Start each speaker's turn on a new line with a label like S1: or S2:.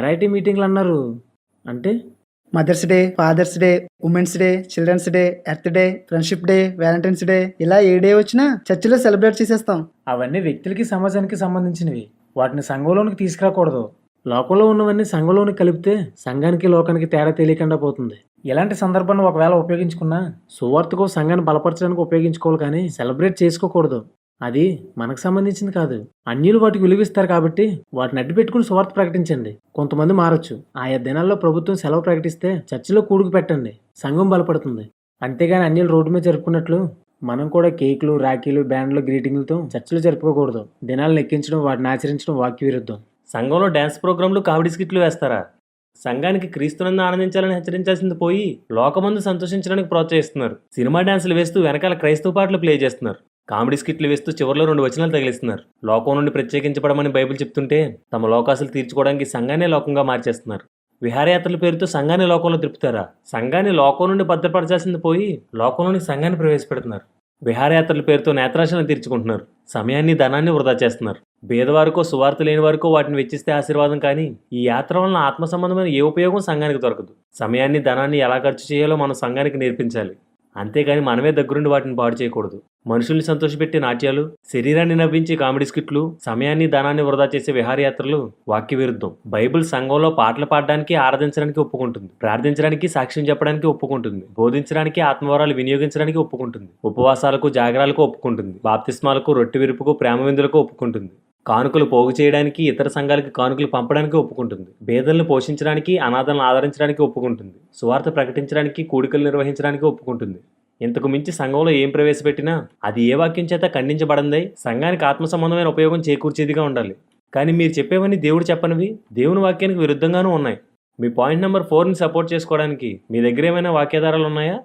S1: Variety మీటింగ్లు అన్నారు అంటే?
S2: Mother's day, father's day, women's day, children's day, earth day, friendship day, valentine's day, ఇలా ఏ డే వచ్చినా చర్చిలో సెలబ్రేట్ చేసేస్తాం.
S1: అవన్నీ వ్యక్తులకి సమాజానికి సంబంధించినవి. వాటిని సంఘంలోనికి తీసుకురాకూడదు. లోకంలో ఉన్నవన్నీ సంఘంలోనికి కలిపితే సంఘానికి లోకానికి తేడా తెలియకుండా పోతుంది. ఇలాంటి సందర్భాన్ని ఒకవేళ ఉపయోగించుకున్నా సువార్తకు సంఘాన్ని బలపరచడానికి ఉపయోగించుకోవాలి, కానీ సెలబ్రేట్ చేసుకోకూడదు. అది మనకు సంబంధించింది కాదు. అన్యులు వాటికి విలువిస్తారు కాబట్టి వాటిని అడ్డు పెట్టుకుని సువార్త ప్రకటించండి. కొంతమంది మారచ్చు. ఆయా దినాల్లో ప్రభుత్వం సెలవు ప్రకటిస్తే చర్చిలో కూడుకు పెట్టండి, సంఘం బలపడుతుంది. అంతేగాని అన్యులు రోడ్డు మీద జరుపుకున్నట్లు మనం కూడా కేకులు, రాఖీలు, బ్యాండ్లు, గ్రీటింగ్లతో చర్చిలో జరుపుకోకూడదు. దినాలను ఎక్కించడం, వాటిని ఆచరించడం వాక్య విరుద్ధం.
S3: సంఘంలో డ్యాన్స్ ప్రోగ్రాంలు, కామెడీ స్కిట్లు వేస్తారా? సంఘానికి క్రీస్తునందు ఆనందించాలని హెచ్చరించాల్సింది పోయి లోకమందు సంతోషించడానికి ప్రోత్సహిస్తున్నారు. సినిమా డ్యాన్సులు వేస్తూ వెనకాల క్రైస్తవ పాటలు ప్లే చేస్తున్నారు. కామెడీ స్కిట్లు వేస్తూ చివరిలో 2 వచనాలు తగిలిస్తున్నారు. లోకం నుండి ప్రత్యేకించబడమని బైబిల్ చెప్తుంటే తమ లోకాసులు తీర్చుకోవడానికి సంఘాన్నే లోకంగా మార్చేస్తున్నారు. విహారయాత్రల పేరుతో సంఘాన్ని లోకంలో తిప్పుతారా? సంఘాన్ని లోకం నుండి భద్రపరచాల్సింది పోయి లోకంలోని సంఘాన్ని ప్రవేశపెడుతున్నారు. విహారయాత్రల పేరుతో నేత్రాశలను తీర్చుకుంటున్నారు. సమయాన్ని, ధనాన్ని వృధా చేస్తున్నారు. పేదవారికో, సువార్త లేని వారికో వాటిని వెచ్చిస్తే ఆశీర్వాదం, కానీ ఈ యాత్ర వలన ఆత్మ సంబంధమైన ఏ ఉపయోగం సంఘానికి దొరకదు. సమయాన్ని, ధనాన్ని ఎలా ఖర్చు చేయాలో మనం సంఘానికి నేర్పించాలి. అంతేగాని మనమే దగ్గరుండి వాటిని పాడు చేయకూడదు. మనుషుల్ని సంతోషపెట్టే నాట్యాలు, శరీరాన్ని నవ్వించే కామెడీ స్కిట్లు, సమయాన్ని, ధనాన్ని వృధా చేసే విహారయాత్రలు వాక్య విరుద్ధం. బైబిల్ సంఘంలో పాటలు పాడడానికి, ఆరాధించడానికి ఒప్పుకుంటుంది. ప్రార్థించడానికి, సాక్ష్యం చెప్పడానికి ఒప్పుకుంటుంది. బోధించడానికి, ఆత్మవరాలు వినియోగించడానికి ఒప్పుకుంటుంది. ఉపవాసాలకు, జాగరాలకు ఒప్పుకుంటుంది. బాప్తిస్మాలకు, రొట్టె విరుపుకు, ప్రేమ విందులకు ఒప్పుకుంటుంది. కానుకలు పోగు చేయడానికి, ఇతర సంఘాలకి కానుకలు పంపడానికి ఒప్పుకుంటుంది. పేదలను పోషించడానికి, అనాథలను ఆదరించడానికి ఒప్పుకుంటుంది. సువార్త ప్రకటించడానికి, కూడికలు నిర్వహించడానికి ఒప్పుకుంటుంది. ఇంతకు మించి సంఘంలో ఏం ప్రవేశపెట్టినా అది ఏ వాక్యం చేత ఖండించబడిందై సంఘానికి ఆత్మ సంబంధమైన ఉపయోగం చేకూర్చేదిగా ఉండాలి. కానీ మీరు చెప్పేవన్నీ దేవుడు చెప్పనివి, దేవుని వాక్యానికి విరుద్ధంగానూ ఉన్నాయి. మీ పాయింట్ నెంబర్ 4ని సపోర్ట్ చేసుకోవడానికి మీ దగ్గర ఏమైనా వాక్యాధారాలు ఉన్నాయా?